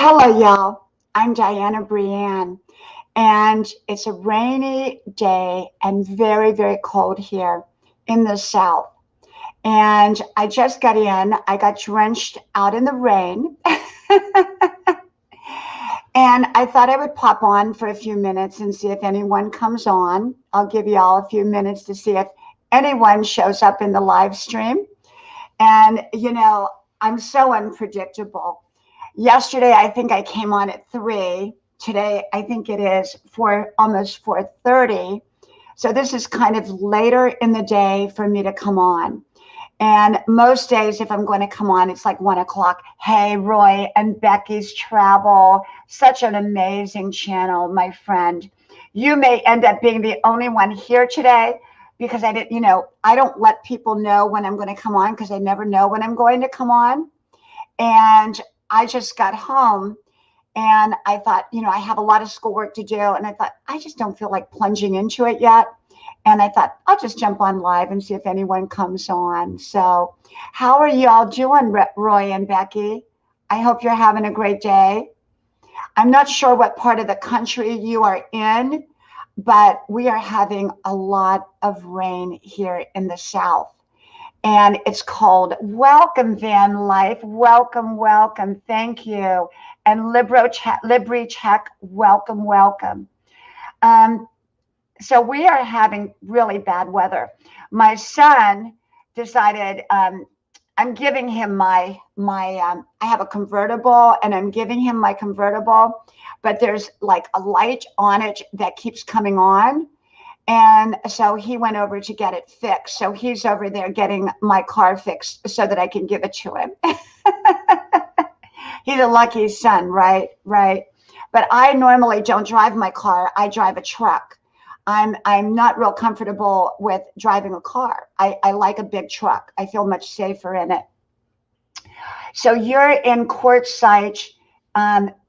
Hello, y'all. I'm Diana Brienne, and it's a rainy day and very, very cold here in the South. And I just got in, I got drenched out in the rain, and I thought I would pop on for a few minutes and see if anyone comes on. I'll give y'all a few minutes to see if anyone shows up in the live stream. And, I'm so unpredictable. Yesterday, I think I came on at 3. Today, I think it is almost 4:30. So this is kind of later in the day for me to come on. And most days, if I'm going to come on, it's like 1 o'clock. Hey, Roy and Becky's Travel. Such an amazing channel, my friend. You may end up being the only one here today because I don't let people know when I'm going to come on because I never know when I'm going to come on. And I just got home and I thought, I have a lot of schoolwork to do. And I thought, I just don't feel like plunging into it yet. And I thought, I'll just jump on live and see if anyone comes on. So how are you all doing, Roy and Becky? I hope you're having a great day. I'm not sure what part of the country you are in, but we are having a lot of rain here in the South. And it's cold. Welcome, Van Life. Welcome, welcome. Thank you. And Libri Check. Welcome, welcome. So we are having really bad weather. My son decided I'm giving him I have a convertible and I'm giving him my convertible, but there's like a light on it that keeps coming on. And so he went over to get it fixed. So he's over there getting my car fixed so that I can give it to him. He's a lucky son, right? Right. But I normally don't drive my car. I drive a truck. I'm not real comfortable with driving a car. I like a big truck. I feel much safer in it. So you're in Quartzsite,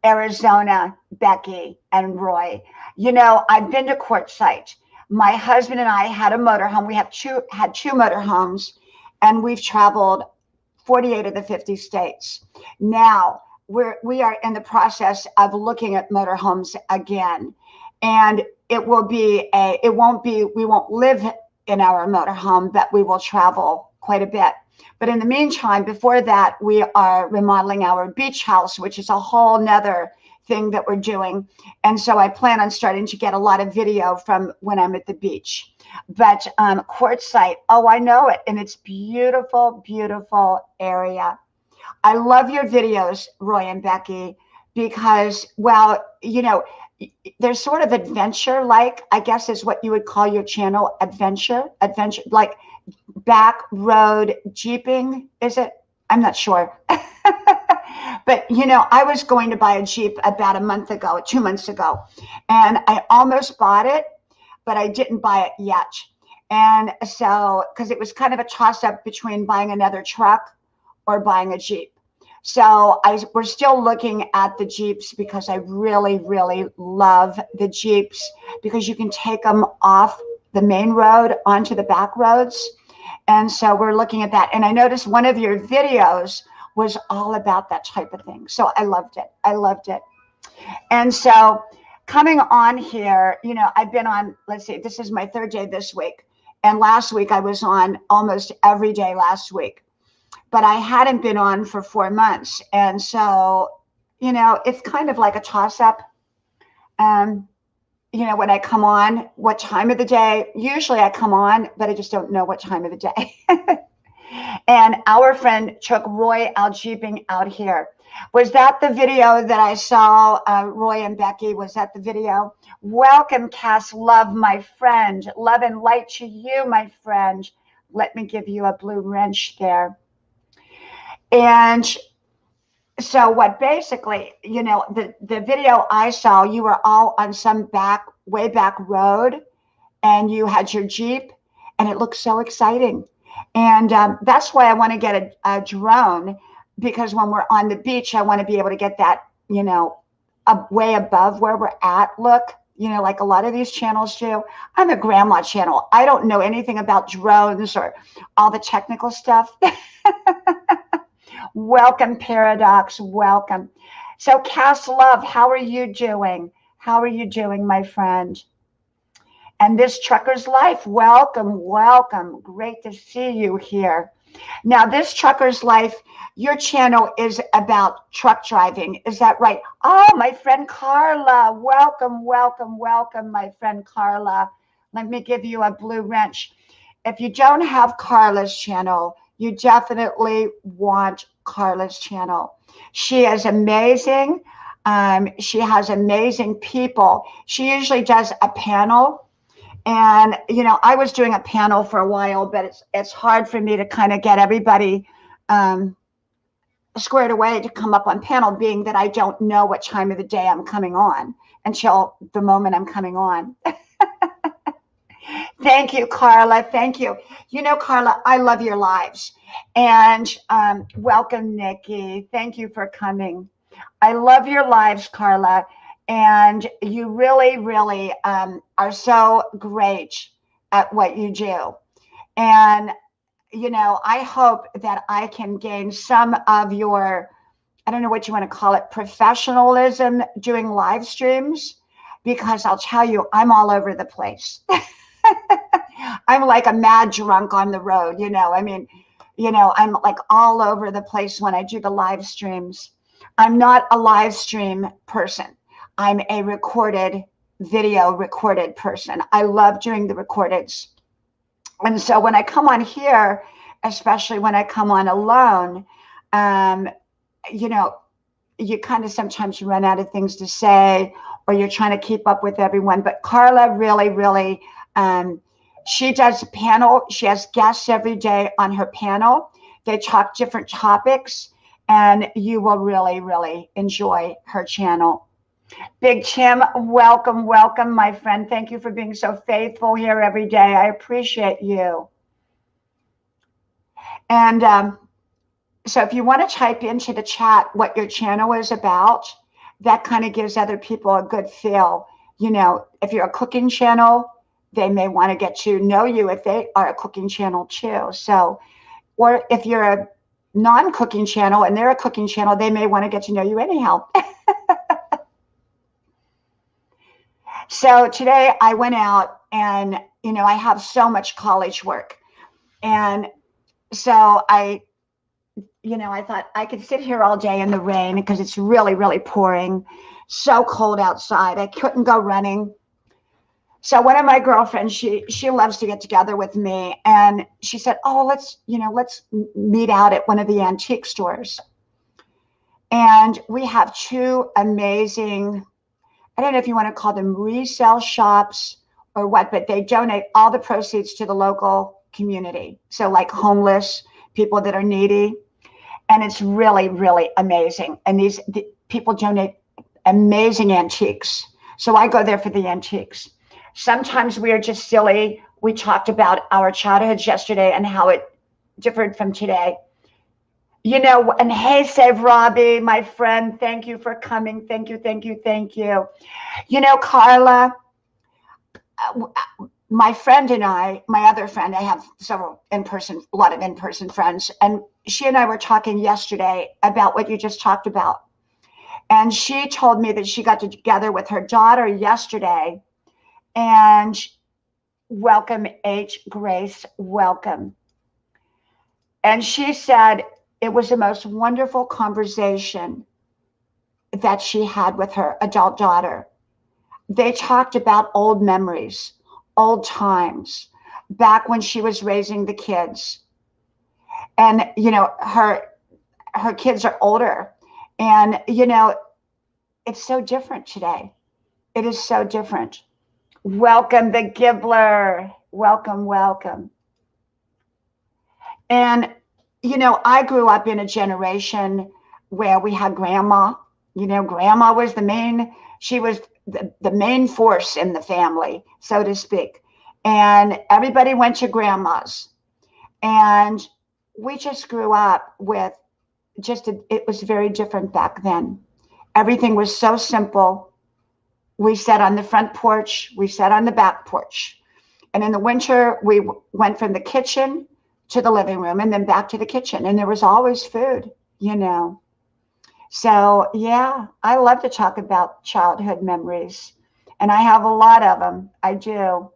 Arizona, Becky and Roy. I've been to Quartzsite. My husband and I had a motorhome. We had two motorhomes, and we've traveled 48 of the 50 states. Now we are in the process of looking at motorhomes again, and we won't live in our motorhome, but we will travel quite a bit. But in the meantime, before that, we are remodeling our beach house, which is a whole nother thing that we're doing. And so I plan on starting to get a lot of video from when I'm at the beach. But Quartzsite, oh, I know it. And it's beautiful, beautiful area. I love your videos, Roy and Becky, because, well, they're sort of adventure-like, I guess is what you would call your channel, adventure, like back road jeeping, is it? I'm not sure. But, I was going to buy a Jeep about 2 months ago, and I almost bought it, but I didn't buy it yet. And so, because it was kind of a toss-up between buying another truck or buying a Jeep. So we're still looking at the Jeeps because I really, really love the Jeeps because you can take them off the main road onto the back roads. And so we're looking at that. And I noticed one of your videos was all about that type of thing. So I loved it. I loved it. And so coming on here, I've been on, let's see, this is my 3rd day this week. And last week I was on almost every day last week. But I hadn't been on for 4 months. And so, it's kind of like a toss-up. When I come on, what time of the day? Usually I come on, but I just don't know what time of the day. And our friend took Roy out jeeping out here. Was that the video that I saw, Roy and Becky? Was that the video? Welcome, Cass Love, my friend. Love and light to you, my friend. Let me give you a blue wrench there. And so what basically, the video I saw, you were all on some way back road and you had your Jeep and it looked so exciting. And that's why I want to get a drone, because when we're on the beach, I want to be able to get that, way above where we're at look, like a lot of these channels do. I'm a grandma channel. I don't know anything about drones or all the technical stuff. Welcome, Paradox. Welcome. So Cass Love, how are you doing? How are you doing, my friend? And this Trucker's Life, welcome, welcome. Great to see you here. Now, this Trucker's Life, your channel is about truck driving. Is that right? Oh, my friend Carla. Welcome, welcome, welcome, my friend Carla. Let me give you a blue wrench. If you don't have Carla's channel, you definitely want Carla's channel. She is amazing. She has amazing people. She usually does a panel. And, you know, I was doing a panel for a while, but it's hard for me to kind of get everybody squared away to come up on panel, being that I don't know what time of the day I'm coming on until the moment I'm coming on. Thank you, Carla. Thank you. You know, Carla, I love your lives. And welcome, Nikki. Thank you for coming. I love your lives, Carla. And you really, really are so great at what you do. And, you know, I hope that I can gain some of your, I don't know what you want to call it, professionalism doing live streams, because I'll tell you, I'm all over the place. I'm like a mad drunk on the road, you know. I mean, you know, I'm like all over the place when I do the live streams. I'm not a live stream person. I'm a recorded video, recorded person. I love doing the recordeds. And so when I come on here, especially when I come on alone, you know, you kind of sometimes run out of things to say, or you're trying to keep up with everyone. But Carla really, really, she does a panel. She has guests every day on her panel. They talk different topics, and you will really, really enjoy her channel. Big Tim, welcome, welcome, my friend. Thank you for being so faithful here every day. I appreciate you. And so if you want to type into the chat what your channel is about, that kind of gives other people a good feel. You know, if you're a cooking channel, they may want to get to know you if they are a cooking channel too. So, or if you're a non-cooking channel and they're a cooking channel, they may want to get to know you anyhow. So today I went out and, you know, I have so much college work. And so you know, I thought I could sit here all day in the rain because it's really, really pouring. So cold outside. I couldn't go running. So one of my girlfriends, she loves to get together with me. And she said, oh, let's meet out at one of the antique stores. And we have two amazing, I don't know if you want to call them resale shops or what, but they donate all the proceeds to the local community. So like homeless, people that are needy. And it's really, really amazing. And the people donate amazing antiques. So I go there for the antiques. Sometimes we are just silly. We talked about our childhoods yesterday and how it differed from today. You know, and hey, Save Robbie, my friend, thank you for coming. Thank you, thank you, thank you. You know, Carla, my friend and I, my other friend, I have several a lot of in-person friends, and she and I were talking yesterday about what you just talked about. And she told me that she got together with her daughter yesterday, and welcome, H. Grace, welcome. And she said it was the most wonderful conversation that she had with her adult daughter. They talked about old memories, old times, back when she was raising the kids. And, you know, her kids are older. And, you know, it's so different today. It is so different. Welcome, the Gibbler. Welcome, welcome. And, you know, I grew up in a generation where we had grandma. You know, grandma was she was the main force in the family, so to speak. And everybody went to grandma's. And we just grew up with it was very different back then. Everything was so simple. We sat on the front porch. We sat on the back porch. And in the winter, we went from the kitchen to the living room and then back to the kitchen. And there was always food, you know. So, yeah, I love to talk about childhood memories, and I have a lot of them. I do.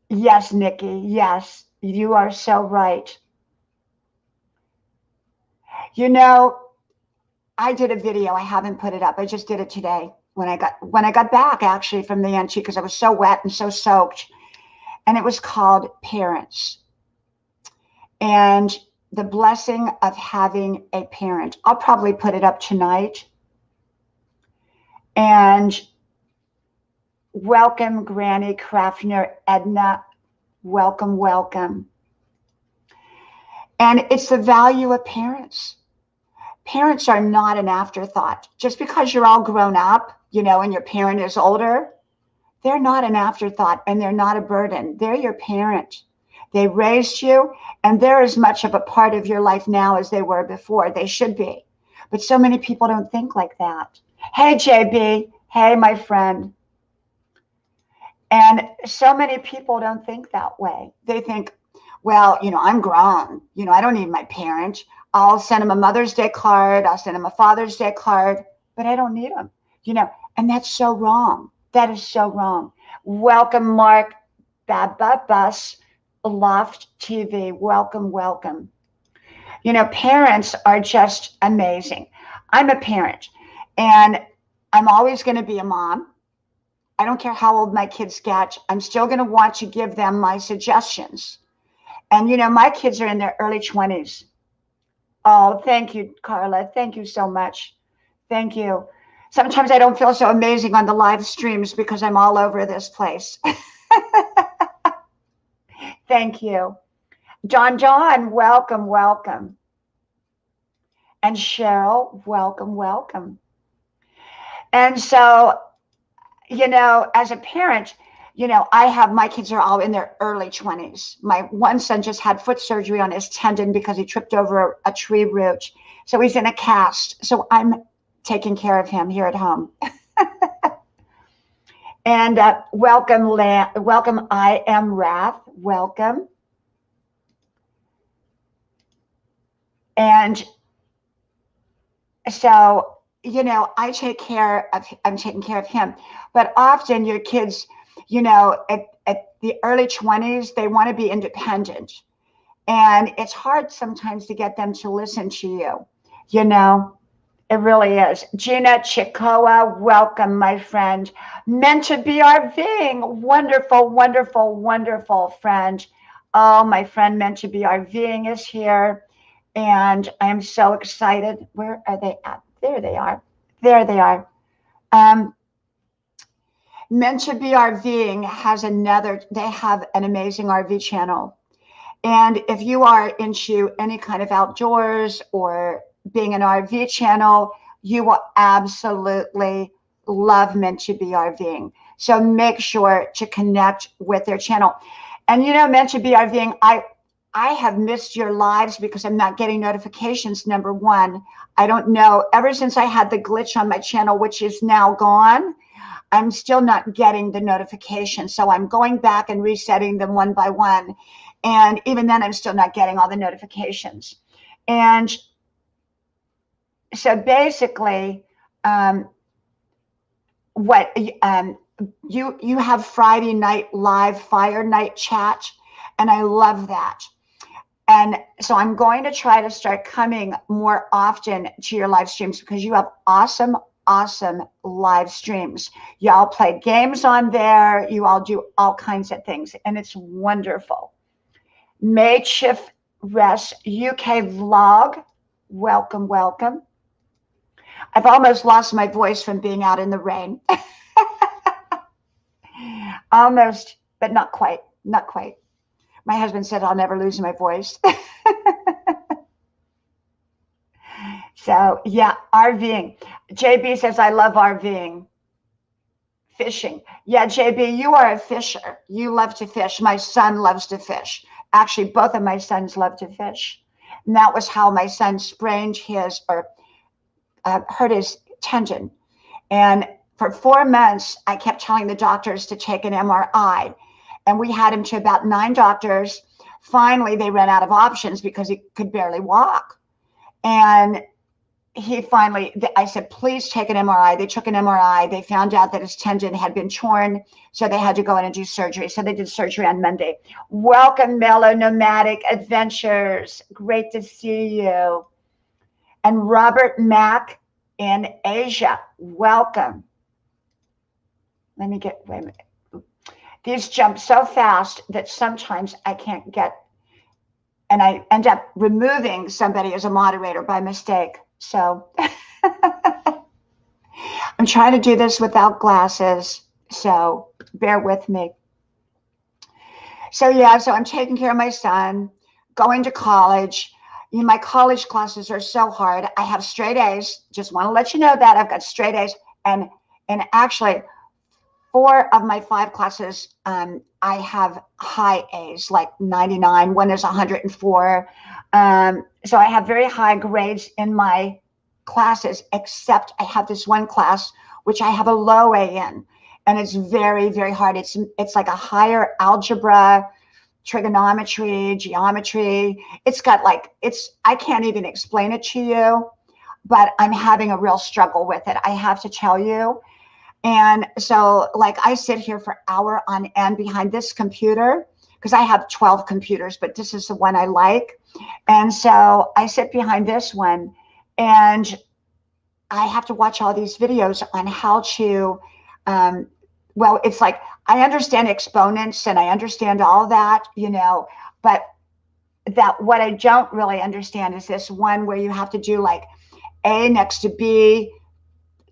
Yes, Nikki. Yes, you are so right. You know, I did a video. I haven't put it up. I just did it today when I got back actually from the NT because I was so wet and so soaked. And it was called Parents and the blessing of having a parent. I'll probably put it up tonight. And welcome, Granny Kraftner, Edna. Welcome, welcome. And it's the value of parents. Parents are not an afterthought. Just because you're all grown up, and your parent is older, they're not an afterthought and they're not a burden. They're your parent. They raised you and they're as much of a part of your life now as they were before. They should be. But so many people don't think like that. Hey, JB. Hey, my friend. And so many people don't think that way. They think, well, I'm grown. I don't need my parent. I'll send him a Mother's Day card. I'll send him a Father's Day card, but I don't need him, and that's so wrong. That is so wrong. Welcome, Mark Bababus, Loft TV. Welcome, welcome. Parents are just amazing. I'm a parent and I'm always going to be a mom. I don't care how old my kids get. I'm still going to want to give them my suggestions. And, my kids are in their early 20s. Oh, thank you, Carla. Thank you so much. Thank you. Sometimes I don't feel so amazing on the live streams because I'm all over this place. Thank you. John, welcome, welcome. And Cheryl, welcome, welcome. And so, as a parent, my kids are all in their early 20s. My one son just had foot surgery on his tendon because he tripped over a tree root. So he's in a cast. So I'm taking care of him here at home. And welcome, I am Wrath. Welcome. And so, I'm taking care of him. But often your kids, at the early 20s, they want to be independent. And it's hard sometimes to get them to listen to you. It really is. Gina Chikoa, welcome, my friend. Meant to be our Ving. Wonderful, wonderful, wonderful friend. Oh, my friend Meant to be our Ving is here. And I am so excited. Where are they at? There they are. There they are. Meant to be RVing they have an amazing RV channel. And if you are into any kind of outdoors or being an RV channel, you will absolutely love Meant to be RVing. So make sure to connect with their channel. And Meant to be RVing, I have missed your lives because I'm not getting notifications, number one. I don't know. Ever since I had the glitch on my channel, which is now gone, I'm still not getting the notifications. So I'm going back and resetting them one by one. And even then, I'm still not getting all the notifications. And so basically, you have Friday night live fire night chat, and I love that. And so I'm going to try to start coming more often to your live streams because you have awesome live streams. Y'all play games on there. You all do all kinds of things, and it's wonderful. May Chief Rest UK vlog. Welcome, welcome. I've almost lost my voice from being out in the rain. Almost, but not quite. Not quite. My husband said I'll never lose my voice. So, yeah, RVing. JB says, I love RVing. Fishing. Yeah, JB, you are a fisher. You love to fish. My son loves to fish. Actually, both of my sons love to fish. And that was how my son sprained hurt his tendon. And for 4 months, I kept telling the doctors to take an MRI. And we had him to about 9 doctors. Finally, they ran out of options because he could barely walk. And he finally, I said, please take an MRI. They took an MRI. They found out that his tendon had been torn, so they had to go in and do surgery. So they did surgery on Monday. Welcome, Mellow Nomadic Adventures. Great to see you. And Robert Mack in Asia, welcome. Let me get, wait a minute. These jump so fast that sometimes I can't get, and I end up removing somebody as a moderator by mistake. So I'm trying to do this without glasses, so bear with me. So yeah, so I'm taking care of my son, going to college. You know, my college classes are so hard. I have straight A's. Just want to let you know that I've got straight A's, and actually 4 of my 5 classes, I have high A's, like 99. One is 104. So I have very high grades in my classes, except I have this one class which I have a low A in, and it's very, very hard. It's like a higher algebra, trigonometry, geometry. It's got like, I can't even explain it to you, but I'm having a real struggle with it, I have to tell you. And so like I sit here for hour on end behind this computer, because I have 12 computers, but this is the one I like. And so I sit behind this one, and I have to watch all these videos on how to, well, it's like, I understand exponents and I understand all that, you know, but that what I don't really understand is this one where you have to do like A next to B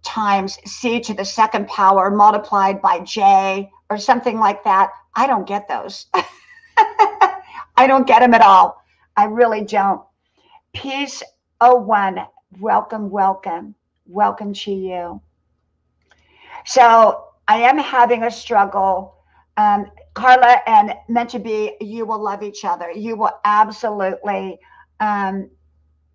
times C to the second power multiplied by J or something like that. I don't get those. I don't get them at all. I really don't. Peace 01, welcome, welcome, welcome to you. So I am having a struggle. Carla and Meant to Be, you will love each other. You will absolutely,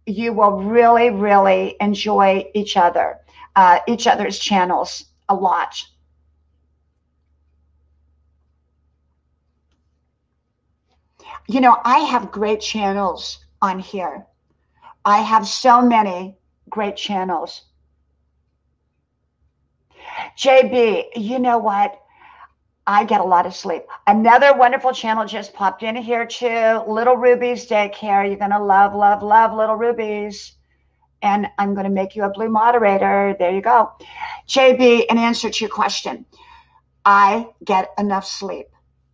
you will really, really enjoy each other's channels a lot. You know, I have great channels on here. I have so many great channels. JB, you know what? I get a lot of sleep. Another wonderful channel just popped in here too. Little Ruby's Daycare. You're going to love, love, love Little Ruby's. And I'm going to make you a blue moderator. There you go. JB, in answer to your question, I get enough sleep.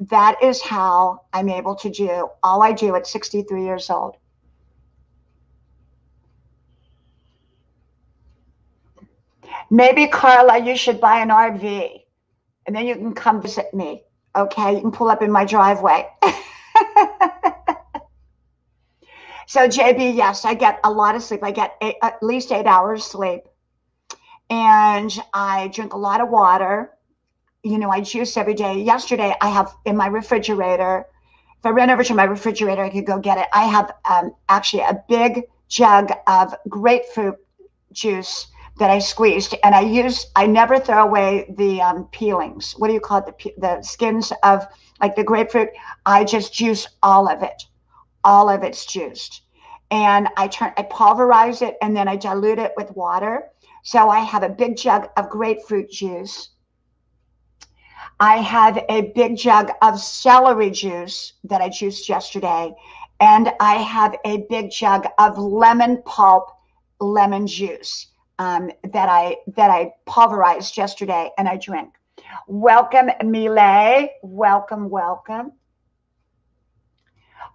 That is how I'm able to do all I do at 63 years old. Maybe, Carla, you should buy an RV, and then you can come visit me, okay? You can pull up in my driveway. So, JB, yes, I get a lot of sleep. I get at least 8 hours sleep, and I drink a lot of water. You know, I juice every day. Yesterday, I have in my refrigerator, if I ran over to my refrigerator, I could go get it. I have actually a big jug of grapefruit juice that I squeezed, and I never throw away the peelings. What do you call it? The skins of like the grapefruit. I just juice all of it. All of it's juiced. And I pulverize it, and then I dilute it with water. So I have a big jug of grapefruit juice. I have a big jug of celery juice that I juiced yesterday. And I have a big jug of lemon pulp lemon juice that I pulverized yesterday, and I drink. Welcome, Millet. Welcome, welcome.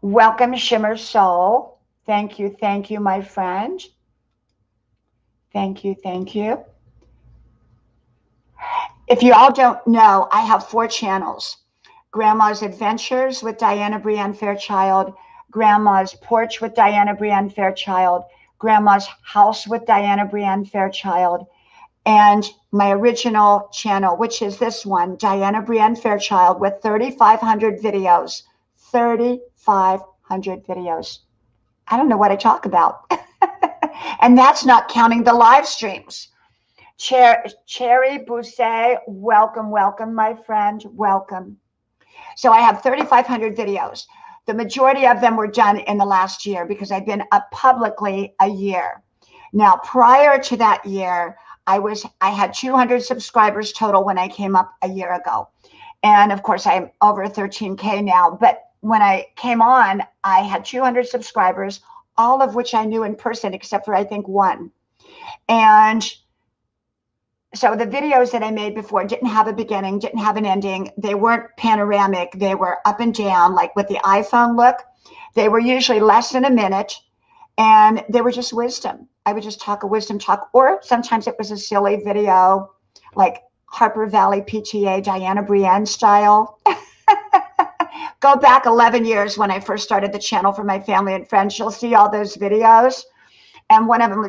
Welcome, Shimmer Soul. Thank you, my friend. Thank you, thank you. If you all don't know, I have 4 channels. Grandma's Adventures with Diana Brienne Fairchild, Grandma's Porch with Diana Brienne Fairchild, Grandma's House with Diana Brienne Fairchild, and my original channel, which is this one, Diana Brienne Fairchild, with 3,500 videos. 3,500 videos. I don't know what I talk about. And that's not counting the live streams. Cherry Bousset, welcome, welcome, my friend, welcome. So I have 3,500 videos. The majority of them were done in the last year because I've been up publicly a year. Now, prior to that year, I had 200 subscribers total when I came up a year ago. And of course, I'm over 13K now. But when I came on, I had 200 subscribers, all of which I knew in person, except for I think one. And so the videos that I made before didn't have a beginning, didn't have an ending. They weren't panoramic. They were up and down, like with the iPhone look. They were usually less than a minute, and they were just wisdom. I would just talk a wisdom talk, or sometimes it was a silly video, like Harper Valley PTA, Diana Brienne style. Go back 11 years when I first started the channel for my family and friends. You'll see all those videos. And one of them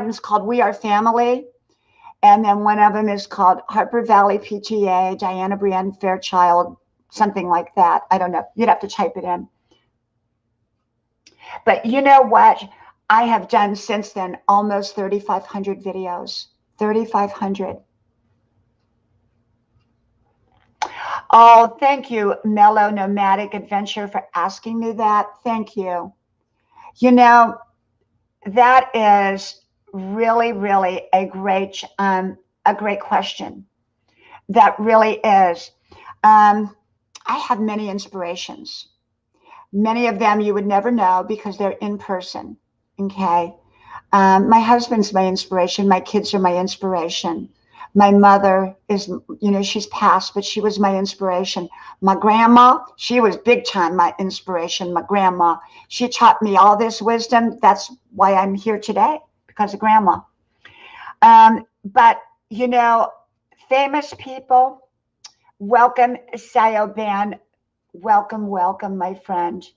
is called We Are Family. And then one of them is called Harper Valley PTA, Diana Brienne Fairchild, something like that. I don't know. You'd have to type it in. But you know what? I have done since then almost 3,500 videos. 3,500. Oh, thank you, Mellow Nomadic Adventure, for asking me that. Thank you. You know, that is really, really a great question. That really is. I have many inspirations. Many of them you would never know because they're in person. Okay. My husband's my inspiration. My kids are my inspiration. My mother is, she's passed, but she was my inspiration. My grandma, she was big time my inspiration. My grandma, she taught me all this wisdom. That's why I'm here today, because of grandma. But, famous people, welcome, Sayoban. Welcome, welcome, my friend.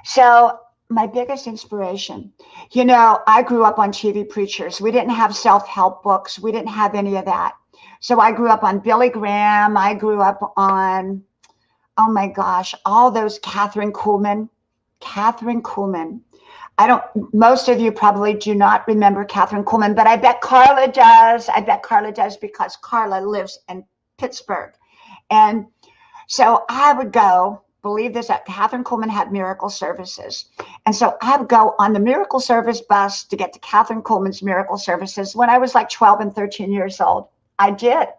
So my biggest inspiration, I grew up on TV preachers. We didn't have self-help books. We didn't have any of that. So I grew up on Billy Graham. I grew up on, oh my gosh, all those Catherine Kuhlman. Most of you probably do not remember Catherine Kuhlman, but I bet Carla does. I bet Carla does because Carla lives in Pittsburgh. And so I would go, believe this, that Catherine Kuhlman had miracle services. And so I would go on the miracle service bus to get to Catherine Kuhlman's miracle services when I was like 12 and 13 years old. I did.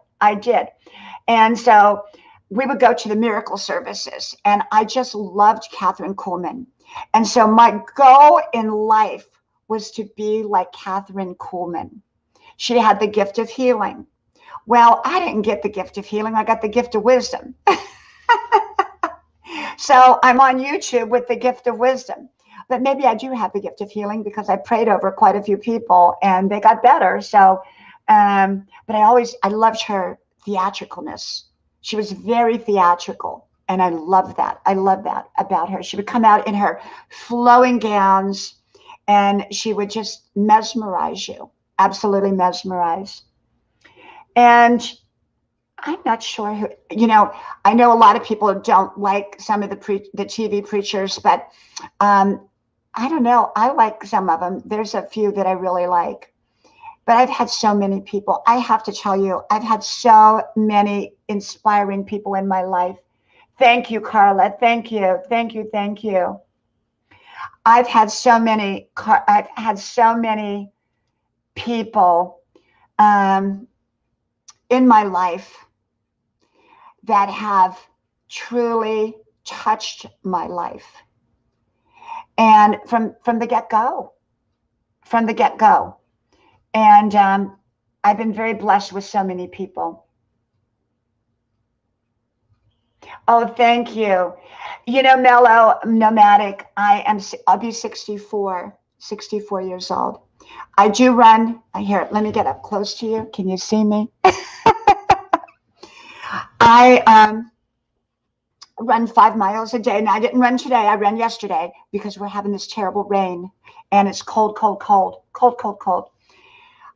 And so we would go to the miracle services, and I just loved Catherine Kuhlman. And so my goal in life was to be like Catherine Kuhlman. She had the gift of healing. Well, I didn't get the gift of healing. I got the gift of wisdom. So I'm on YouTube with the gift of wisdom. But maybe I do have the gift of healing because I prayed over quite a few people and they got better. So, but I loved her theatricalness. She was very theatrical. And I love that. I love that about her. She would come out in her flowing gowns and she would just mesmerize you. Absolutely mesmerize. And I'm not sure who, I know a lot of people don't like some of the TV preachers, but I don't know. I like some of them. There's a few that I really like. But I've had so many people. I have to tell you, I've had so many inspiring people in my life. Thank you, Carla. Thank you. Thank you. Thank you. I've had so many people in my life that have truly touched my life. And from the get-go. And I've been very blessed with so many people. Oh, thank you. Mellow Nomadic, I'll be 64 years old. I do run. Here, let me get up close to you. Can you see me? I run 5 miles a day. And I didn't run today. I ran yesterday because we're having this terrible rain and it's cold.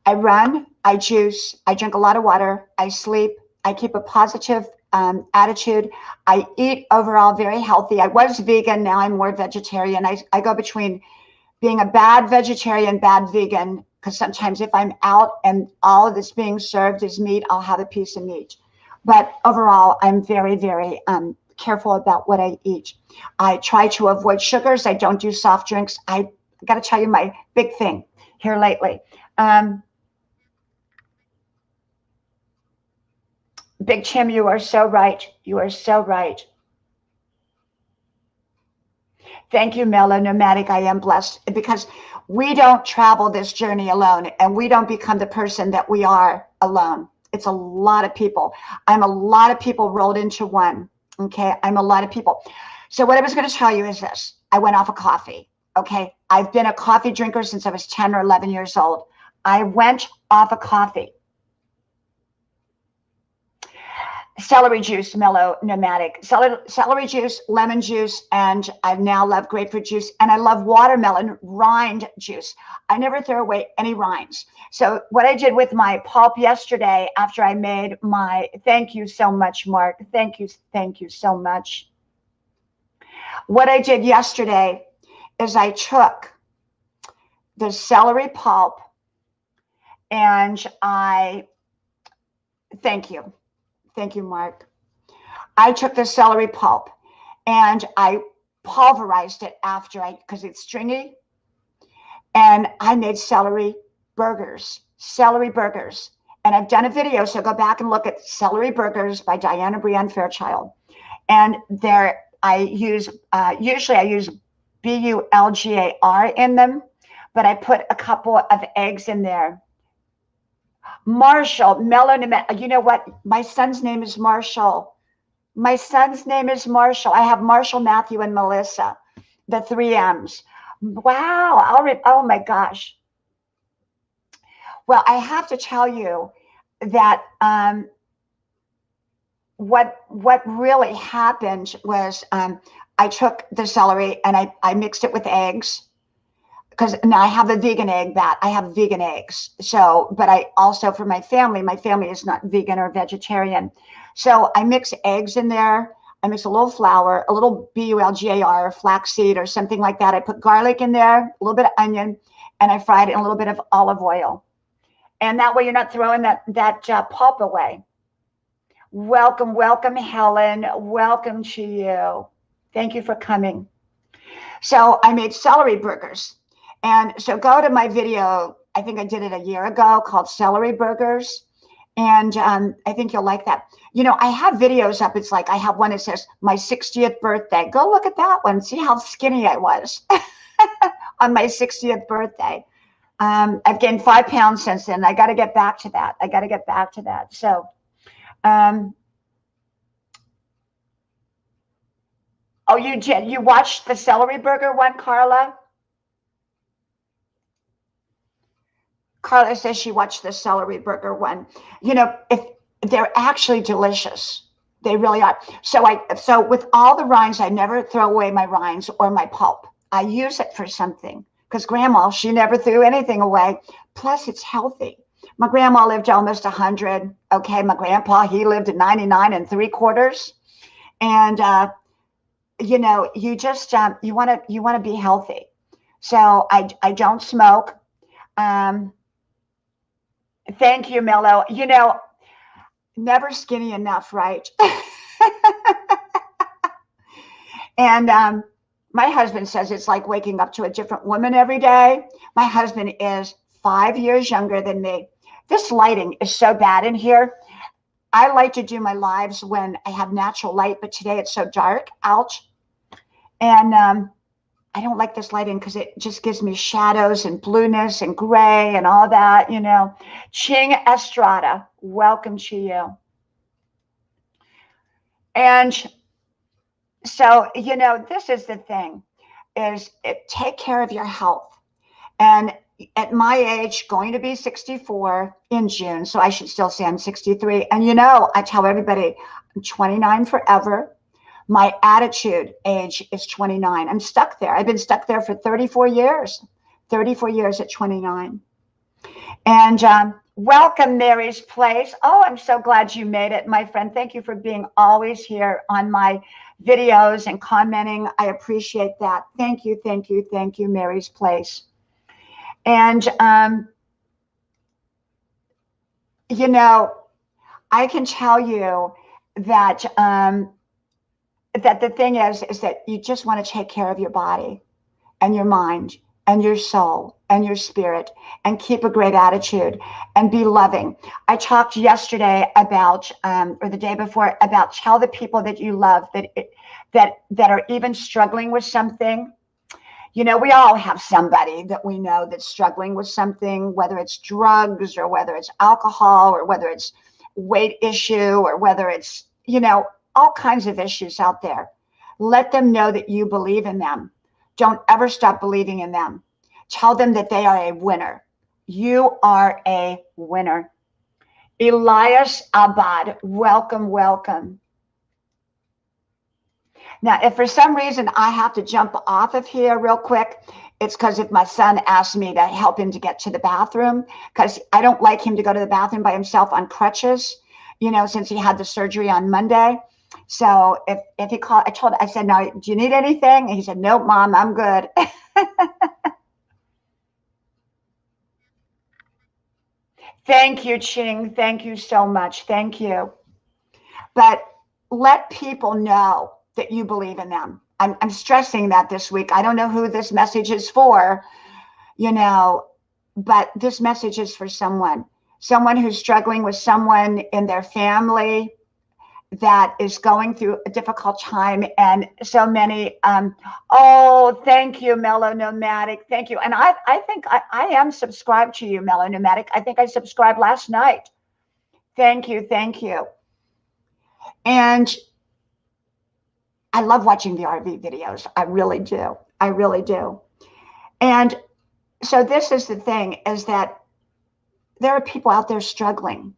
I run, I juice, I drink a lot of water, I sleep, I keep a positive attitude. I eat overall very healthy. I was vegan, now I'm more vegetarian. I go between being a bad vegetarian, bad vegan, because sometimes if I'm out and all that's being served is meat, I'll have a piece of meat. But overall, I'm very, very careful about what I eat. I try to avoid sugars. I don't do soft drinks. I got to tell you my big thing. here lately. Big Tim, you are so right. You are so right. Thank you, Melonomadic. I am blessed because we don't travel this journey alone, and we don't become the person that we are alone. It's a lot of people. I'm a lot of people rolled into one. Okay. I'm a lot of people. So what I was going to tell you is this. I went off of coffee. Okay. I've been a coffee drinker since I was 10 or 11 years old. I went off of coffee. Celery juice, Mellow Nomadic. Celery juice, lemon juice, and I now love grapefruit juice, and I love watermelon rind juice. I never throw away any rinds. So what I did with my pulp yesterday after I made my, thank you so much, Mark. Thank you so much. What I did yesterday is I took the celery pulp and thank you, Mark. I took the celery pulp and I pulverized it because it's stringy, and I made celery burgers. And I've done a video, so go back and look at Celery Burgers by Diana Brienne Fairchild. And there I use, usually I use BULGAR in them, but I put a couple of eggs in there. Marshall, you know what? My son's name is Marshall. I have Marshall, Matthew, and Melissa, the 3 M's. Wow. Oh my gosh. Well, I have to tell you that what really happened was I took the celery and I mixed it with eggs, because now I have a vegan egg I have vegan eggs. So, but I also, for my family is not vegan or vegetarian. So I mix eggs in there. I mix a little flour, a little BULGAR, flaxseed or something like that. I put garlic in there, a little bit of onion, and I fried it in a little bit of olive oil. And that way you're not throwing that pulp away. Welcome, Helen. Welcome to you. Thank you for coming. So I made celery burgers. And so go to my video, I think I did it a year ago, called Celery Burgers. And I think you'll like that. You know, I have videos up. It's like I have one that says my 60th birthday. Go look at that one. See how skinny I was on my 60th birthday. I've gained 5 pounds since then. I got to get back to that. So, oh, you did. You watched the Celery Burger one, Carla? Carla says she watched the Celery Burger one. You know, if they're actually delicious, they really are. So with all the rinds, I never throw away my rinds or my pulp. I use it for something, because Grandma, she never threw anything away. Plus, it's healthy. My grandma lived almost 100. Okay, my grandpa, he lived at 99 3/4. And you know, you just you want to be healthy. So I don't smoke. Thank you, Mello. You know, never skinny enough, right? And my husband says it's like waking up to a different woman every day. My husband is 5 years younger than me. This lighting is so bad in here. I like to do my lives when I have natural light, but today it's so dark out. And I don't like this lighting because it just gives me shadows and blueness and gray and all that, you know. Ching Estrada, welcome to you. And so, you know, this is the thing, is take care of your health. And at my age, going to be 64 in June, so I should still say I'm 63. And, you know, I tell everybody I'm 29 forever. My attitude age is 29. I'm stuck there. I've been stuck there for 34 years, 34 years at 29. And welcome, Mary's Place. Oh, I'm so glad you made it, my friend. Thank you for being always here on my videos and commenting. I appreciate that. Thank you, Mary's Place. And, you know, I can tell you that that the thing is that you just want to take care of your body and your mind and your soul and your spirit, and keep a great attitude and be loving. I talked yesterday about, or the day before, about tell the people that you love that are even struggling with something. You know, we all have somebody that we know that's struggling with something, whether it's drugs or whether it's alcohol or whether it's weight issue or whether it's, you know, all kinds of issues out there. Let them know that you believe in them. Don't ever stop believing in them. Tell them that they are a winner. You are a winner. Elias Abad, welcome, welcome. Now, if for some reason I have to jump off of here real quick, it's because if my son asked me to help him to get to the bathroom, because I don't like him to go to the bathroom by himself on crutches, you know, since he had the surgery on Monday. So if he called, I said, no, do you need anything? And he said, nope, Mom, I'm good. Thank you, Ching. Thank you so much. Thank you. But let people know that you believe in them. I'm stressing that this week. I don't know who this message is for, you know, but this message is for someone who's struggling with someone in their family that is going through a difficult time. And so many, oh, thank you, Mellow Nomadic. Thank you. And I think I am subscribed to you, Mellow Nomadic. I think I subscribed last night. Thank you. Thank you. And I love watching the RV videos. I really do. I really do. And so this is the thing, is that there are people out there struggling.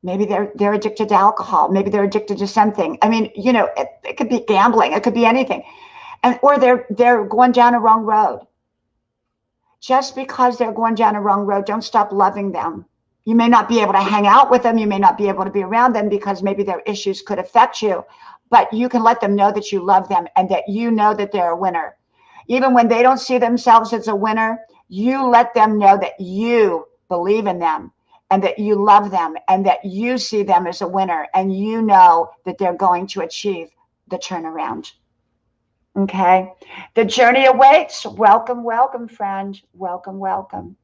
Maybe they're addicted to alcohol. Maybe they're addicted to something. I mean, you know, it could be gambling. It could be anything. Or they're going down a wrong road. Just because they're going down a wrong road, don't stop loving them. You may not be able to hang out with them. You may not be able to be around them because maybe their issues could affect you. But you can let them know that you love them and that you know that they're a winner. Even when they don't see themselves as a winner, you let them know that you believe in them and that you love them and that you see them as a winner and you know that they're going to achieve the turnaround. Okay? The journey awaits. Welcome, welcome, friend. Welcome, welcome.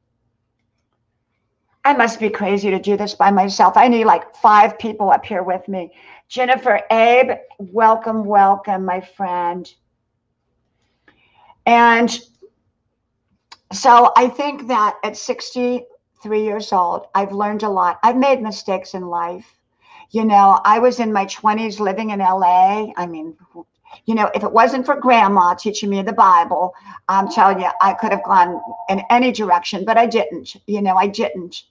I must be crazy to do this by myself. I need like 5 people up here with me. Jennifer Abe, welcome, welcome, my friend. And so I think that at 63 years old, I've learned a lot. I've made mistakes in life. You know, I was in my 20s living in LA. I mean, you know, if it wasn't for grandma teaching me the Bible, I'm telling you, I could have gone in any direction, but I didn't. You know, I didn't.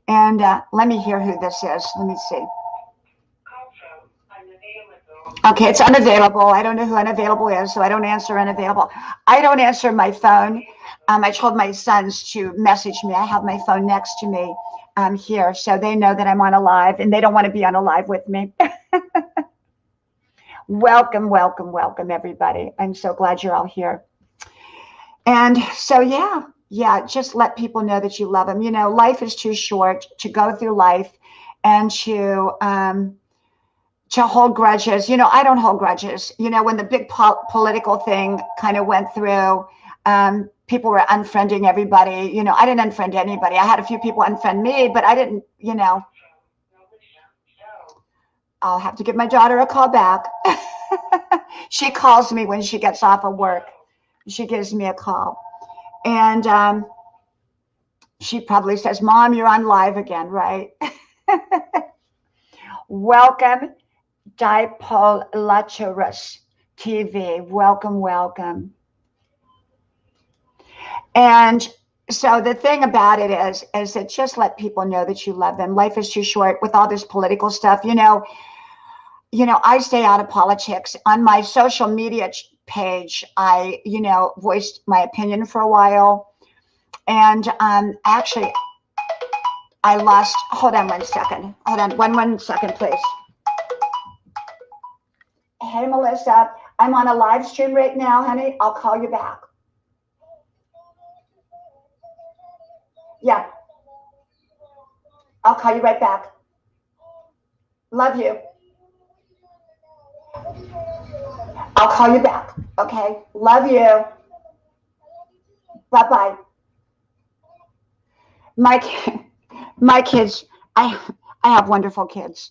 And let me hear who this is. Let me see. Okay, it's unavailable. I don't know who unavailable is, so I don't answer unavailable. I don't answer my phone. I told my sons to message me. I have my phone next to me here, so they know that I'm on a live, and they don't want to be on a live with me. Welcome, welcome, welcome, everybody. I'm so glad you're all here. And so, yeah, just let people know that you love them. You know, life is too short to go through life and to hold grudges. You know, I don't hold grudges. You know, when the big political thing kind of went through, people were unfriending everybody. You know, I didn't unfriend anybody. I had a few people unfriend me, but I didn't, you know. I'll have to give my daughter a call back. She calls me when she gets off of work. She gives me a call. And she probably says, Mom, you're on live again, right? Welcome, Dipolaturus TV. Welcome, welcome. And so the thing about it is that just let people know that you love them. Life is too short with all this political stuff. You know, I stay out of politics. On my social media page, I, you know, voiced my opinion for a while. And actually, I lost, hold on 1 second. Hold on, one second, please. Hey, Melissa, I'm on a live stream right now, honey. I'll call you back. Yeah. I'll call you right back. Love you. I'll call you back. Okay. Love you. Bye-bye. My my kids, I have wonderful kids,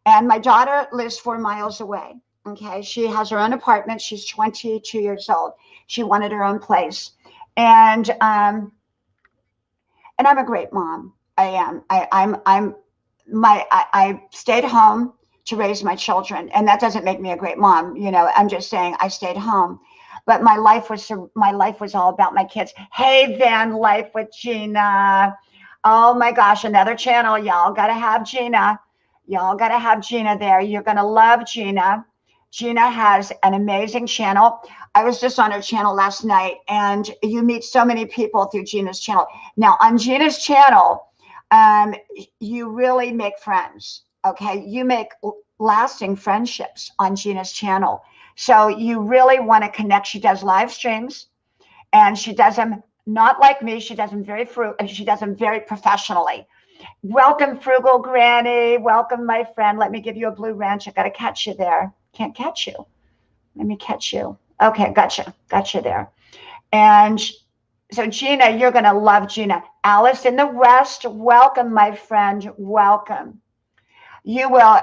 and my daughter lives 4 miles away. Okay, she has her own apartment. She's 22 years old. She wanted her own place, and I'm a great mom. I am. I stayed home to raise my children, and that doesn't make me a great mom. You know, I'm just saying I stayed home, but my life was all about my kids. Hey, Van Life with Gina. Oh my gosh, another channel. Y'all gotta have Gina. Y'all gotta have Gina there. You're gonna love Gina. Gina has an amazing channel. I was just on her channel last night, and you meet so many people through Gina's channel. Now, on Gina's channel, you really make friends. Okay, you make lasting friendships on Gina's channel. So you really want to connect. She does live streams, and she does them not like me. She does them she does them very professionally. Welcome, Frugal Granny. Welcome, my friend. Let me give you a blue wrench. I got to catch you there. Can't catch you. Let me catch you. Okay, gotcha. Gotcha there. And so, Gina, you're going to love Gina. Alice in the West, welcome, my friend. Welcome. You will,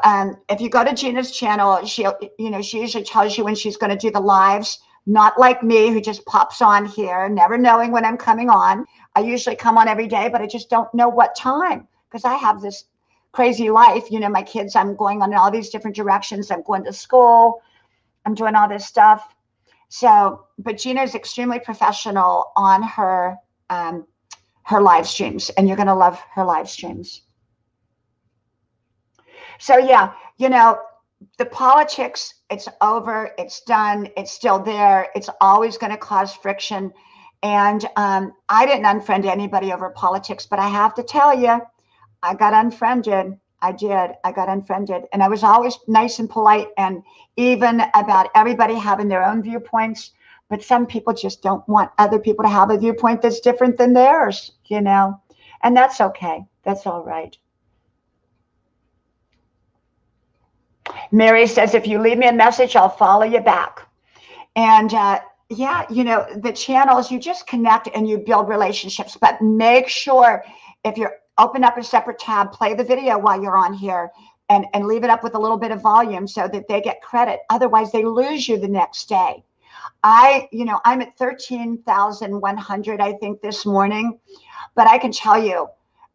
if you go to Gina's channel, she usually tells you when she's going to do the lives, not like me, who just pops on here, never knowing when I'm coming on. I usually come on every day, but I just don't know what time because I have this crazy life. You know, my kids, I'm going on in all these different directions. I'm going to school. I'm doing all this stuff. So, but Gina is extremely professional on her live streams, and you're going to love her live streams. So yeah, you know, the politics, it's over, it's done, it's still there. It's always going to cause friction. And I didn't unfriend anybody over politics, but I have to tell you, I got unfriended. I did. I got unfriended. And I was always nice and polite and even about everybody having their own viewpoints. But some people just don't want other people to have a viewpoint that's different than theirs, you know, and that's okay. That's all right. Mary says, if you leave me a message, I'll follow you back. And yeah, you know, the channels, you just connect and you build relationships, but make sure if you're open up a separate tab, play the video while you're on here and leave it up with a little bit of volume so that they get credit. Otherwise they lose you the next day. I'm at 13,100, I think, this morning, but I can tell you,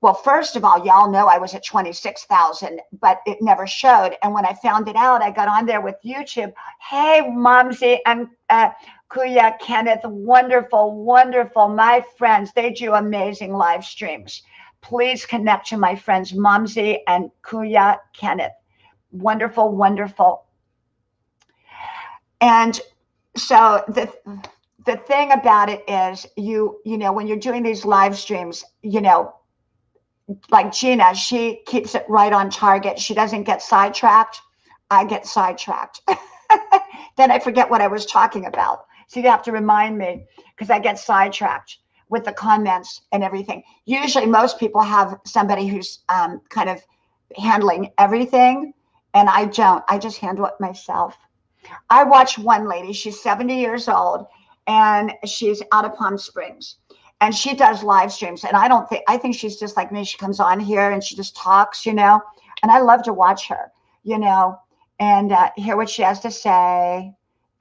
well, first of all, y'all know I was at 26,000, but it never showed. And when I found it out, I got on there with YouTube. Hey, Momsy and Kuya, Kenneth, wonderful, wonderful. My friends, they do amazing live streams. Please connect to my friends, Momsy and Kuya, Kenneth. Wonderful, wonderful. And so the thing about it is you know, when you're doing these live streams, you know, like Gina, she keeps it right on target. She doesn't get sidetracked. I get sidetracked. Then I forget what I was talking about. So you have to remind me because I get sidetracked with the comments and everything. Usually most people have somebody who's kind of handling everything, and I don't. I just handle it myself. I watch one lady, she's 70 years old, and she's out of Palm Springs. And she does live streams. And I think she's just like me. She comes on here and she just talks, you know, and I love to watch her, you know, and hear what she has to say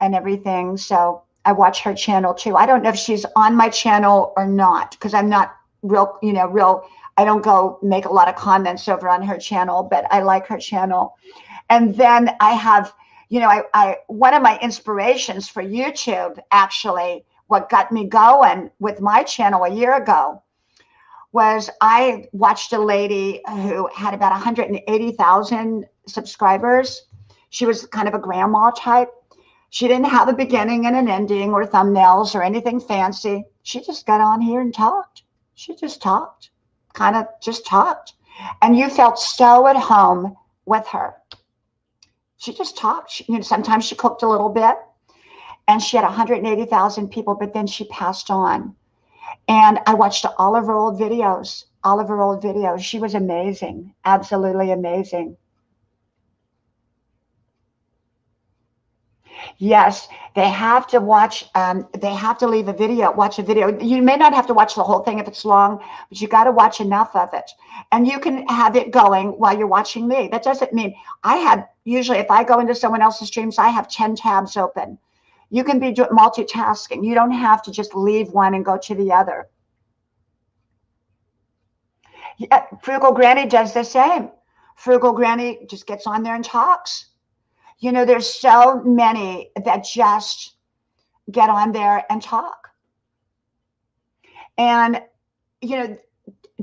and everything. So I watch her channel too. I don't know if she's on my channel or not, because I'm not I don't go make a lot of comments over on her channel, but I like her channel. And then I have, you know, I one of my inspirations for YouTube, actually, what got me going with my channel a year ago was I watched a lady who had about 180,000 subscribers. She was kind of a grandma type. She didn't have a beginning and an ending or thumbnails or anything fancy. She just got on here and talked. She just talked, kind of just talked. And you felt so at home with her. She just talked. You know, sometimes she cooked a little bit. And she had 180,000 people, but then she passed on. And I watched all of her old videos, She was amazing, absolutely amazing. Yes, they have to watch, they have to leave a video, watch a video. You may not have to watch the whole thing if it's long, but you got to watch enough of it. And you can have it going while you're watching me. That doesn't mean I have, usually if I go into someone else's streams, I have 10 tabs open. You can be multitasking. You don't have to just leave one and go to the other. Yeah, Frugal Granny does the same. Frugal Granny just gets on there and talks. You know, there's so many that just get on there and talk. And, you know,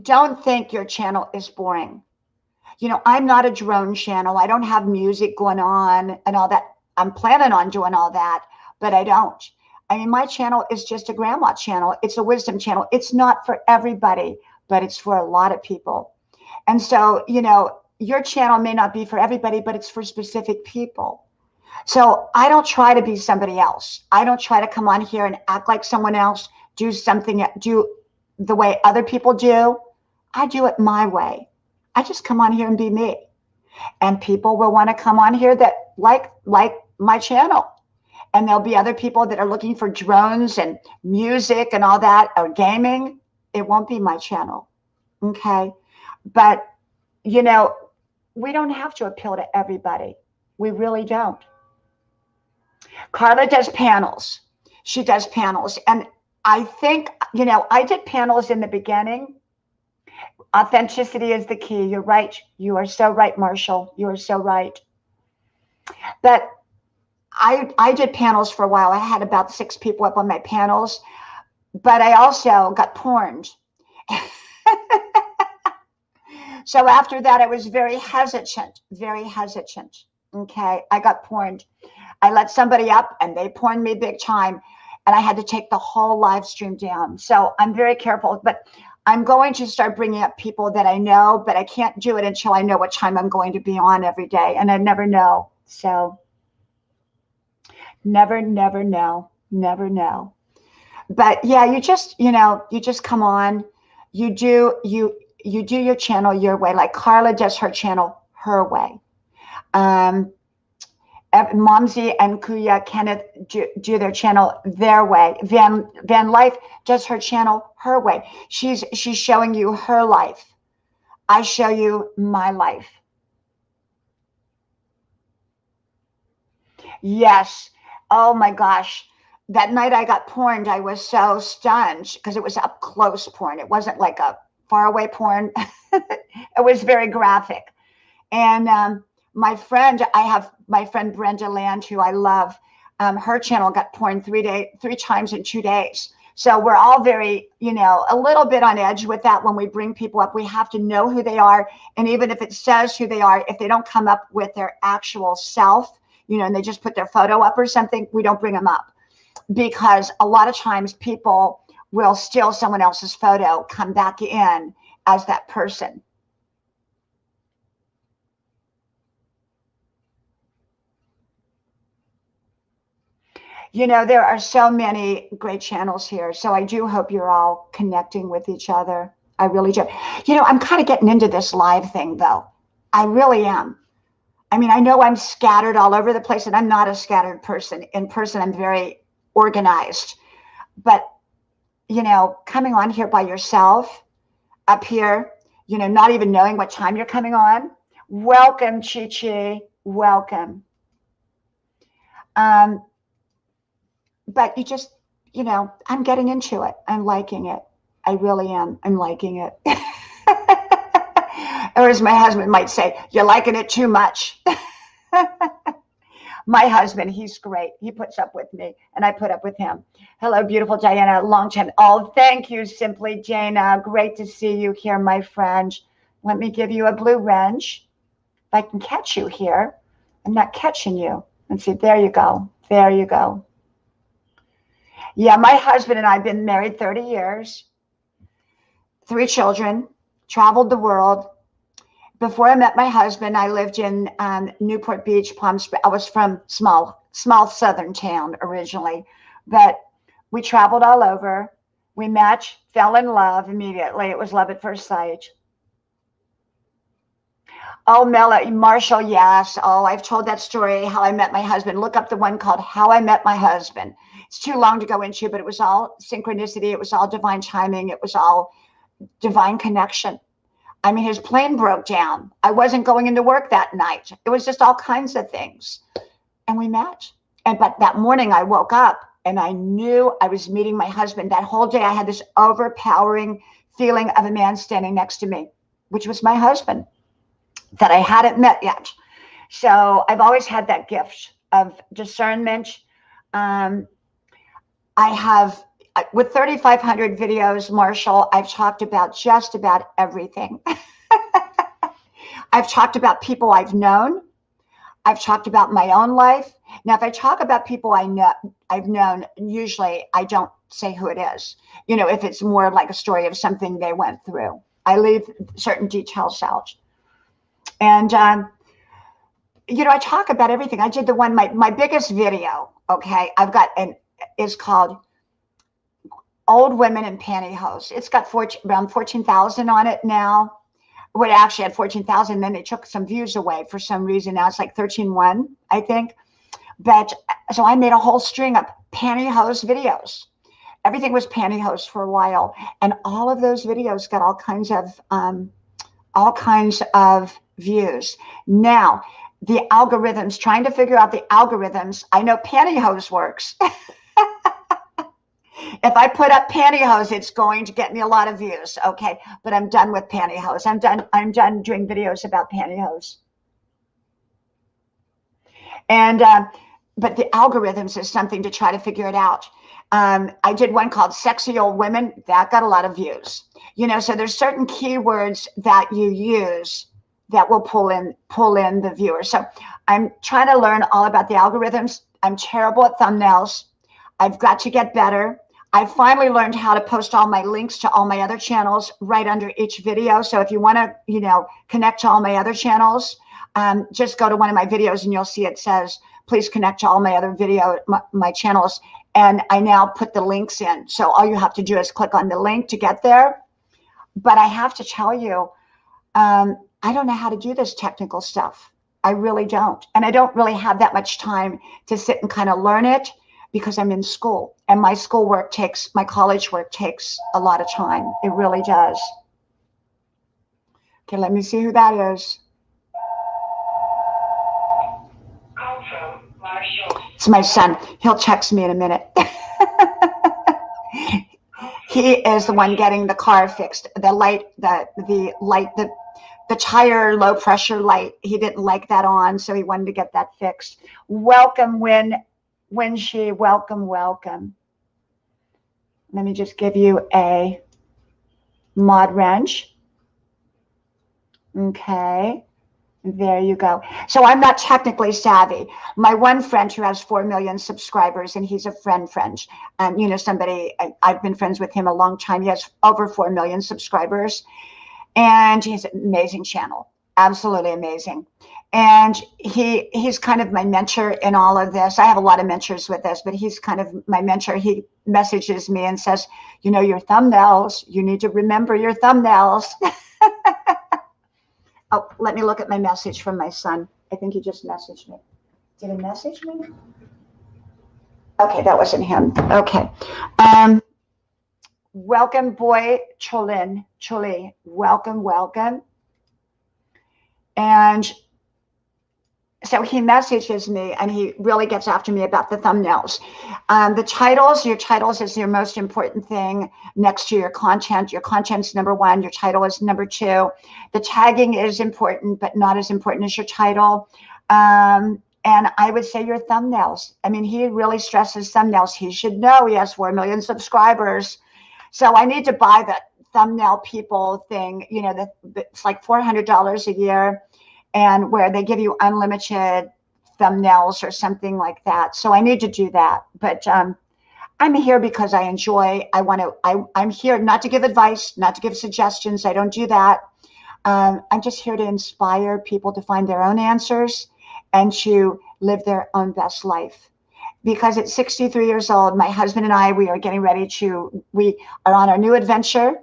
don't think your channel is boring. You know, I'm not a drone channel. I don't have music going on and all that. I'm planning on doing all that, but I don't. I mean, my channel is just a grandma channel. It's a wisdom channel. It's not for everybody, but it's for a lot of people. And so, you know, your channel may not be for everybody, but it's for specific people. So I don't try to be somebody else. I don't try to come on here and act like someone else, do something, do the way other people do. I do it my way. I just come on here and be me. And people will want to come on here that like my channel. And there'll be other people that are looking for drones and music and all that, or gaming. It won't be my channel. Okay. But, you know, we don't have to appeal to everybody. We really don't. Carla does panels. She does panels. And I think, you know, I did panels in the beginning. Authenticity is the key. You're right. You are so right, Marshall. You are so right. But I did panels for a while. I had about 6 people up on my panels, but I also got porned. So after that, I was very hesitant, very hesitant. Okay. I got porned. I let somebody up and they porned me big time, and I had to take the whole live stream down. So I'm very careful, but I'm going to start bringing up people that I know, but I can't do it until I know what time I'm going to be on every day. And I never know. So never know. But yeah, you just, you know, you just come on, you do your channel your way. Like Carla does her channel her way. Momsy and Kuya Kenneth do their channel their way. Van Life does her channel her way. She's showing you her life. I show you my life. Yes. Oh my gosh. That night I got porned, I was so stunned because it was up close porn. It wasn't like a faraway porn. It was very graphic. And my friend, I have my friend Brenda Land, who I love. Her channel got porn 3 times in 2 days. So we're all very, you know, a little bit on edge with that. When we bring people up, we have to know who they are. And even if it says who they are, if they don't come up with their actual self, you know, and they just put their photo up or something, we don't bring them up. Because a lot of times people will steal someone else's photo, come back in as that person. You know, there are so many great channels here. So I do hope you're all connecting with each other. I really do. You know, I'm kind of getting into this live thing, though. I really am. I mean, I know I'm scattered all over the place, and I'm not a scattered person. In person, I'm very organized. But, you know, coming on here by yourself, up here, you know, not even knowing what time you're coming on. Welcome, Chi Chi. Welcome. But you just, you know, I'm getting into it. I'm liking it. I really am. I'm liking it. Or as my husband might say, you're liking it too much. My husband, he's great. He puts up with me and I put up with him. Hello, beautiful Diana. Long time. Oh, thank you, Simply Jana. Great to see you here, my friend. Let me give you a blue wrench. If I can catch you here. I'm not catching you. Let's see. There you go. There you go. Yeah, my husband and I have been married 30 years, 3 children, traveled the world. Before I met my husband, I lived in Newport Beach, Palm Springs. I was from small southern town originally, but we traveled all over. We met, fell in love immediately. It was love at first sight. Oh, Mela, Marshall, yes. Oh, I've told that story, how I met my husband. Look up the one called How I Met My Husband. It's too long to go into, but it was all synchronicity. It was all divine timing. It was all divine connection. I mean, his plane broke down. I wasn't going into work that night. It was just all kinds of things. And we met. But that morning I woke up and I knew I was meeting my husband. That whole day I had this overpowering feeling of a man standing next to me, which was my husband that I hadn't met yet. So I've always had that gift of discernment. I have, with 3,500 videos, Marshall, I've talked about just about everything. I've talked about people I've known. I've talked about my own life. Now, if I talk about people I've known, usually I don't say who it is. You know, if it's more like a story of something they went through, I leave certain details out. And, you know, I talk about everything. I did the one, my biggest video, okay, I've got, is called Old Women in Pantyhose. It's got around 14,000 on it now. Well, it actually had 14,000. Then they took some views away for some reason. Now it's like 13.1, I think. But so I made a whole string of pantyhose videos. Everything was pantyhose for a while. And all of those videos got all kinds of views. Now, the algorithms, trying to figure out the algorithms. I know pantyhose works. If I put up pantyhose, it's going to get me a lot of views. Okay, but I'm done with pantyhose. I'm done doing videos about pantyhose. And but the algorithms is something to try to figure it out. I did one called Sexy Old Women. That got a lot of views. You know, so there's certain keywords that you use that will pull in the viewers. So I'm trying to learn all about the algorithms. I'm terrible at thumbnails. I've got to get better. I finally learned how to post all my links to all my other channels right under each video. So if you want to, you know, connect to all my other channels, just go to one of my videos and you'll see it says, please connect to all my other my channels. And I now put the links in. So all you have to do is click on the link to get there. But I have to tell you, I don't know how to do this technical stuff. I really don't. And I don't really have that much time to sit and kind of learn it because I'm in school. And my my college work takes a lot of time. It really does. Okay, let me see who that is. It's my son. He'll text me in a minute. He is the one getting the car fixed. The light, the tire low pressure light. He didn't like that on, so he wanted to get that fixed. Welcome, welcome. Let me just give you a mod wrench. Okay. There you go. So I'm not technically savvy. My one friend who has 4 million subscribers, and he's a friend, you know, somebody, I've been friends with him a long time. He has over 4 million subscribers, and he has an amazing channel, absolutely amazing. And he's kind of my mentor in all of this. I have a lot of mentors with this, but he's kind of my mentor. He messages me and says, you know, your thumbnails, you need to remember your thumbnails. Oh, let me look at my message from my son. I think he just messaged me. Did he message me? Okay, that wasn't him. Okay. Welcome, boy, Choli. Welcome. And so he messages me and he really gets after me about the thumbnails. The titles, your titles is your most important thing next to your content. Your content's number one, your title is number two. The tagging is important, but not as important as your title. And I would say your thumbnails. I mean, he really stresses thumbnails. He should know he has 4 million subscribers. So I need to buy the thumbnail people thing. You know, it's like $400 a year. And where they give you unlimited thumbnails or something like that. So I need to do that. But I'm here because I enjoy. I'm here not to give advice, not to give suggestions. I don't do that. I'm just here to inspire people to find their own answers and to live their own best life. Because at 63 years old, my husband and I, we are on our new adventure.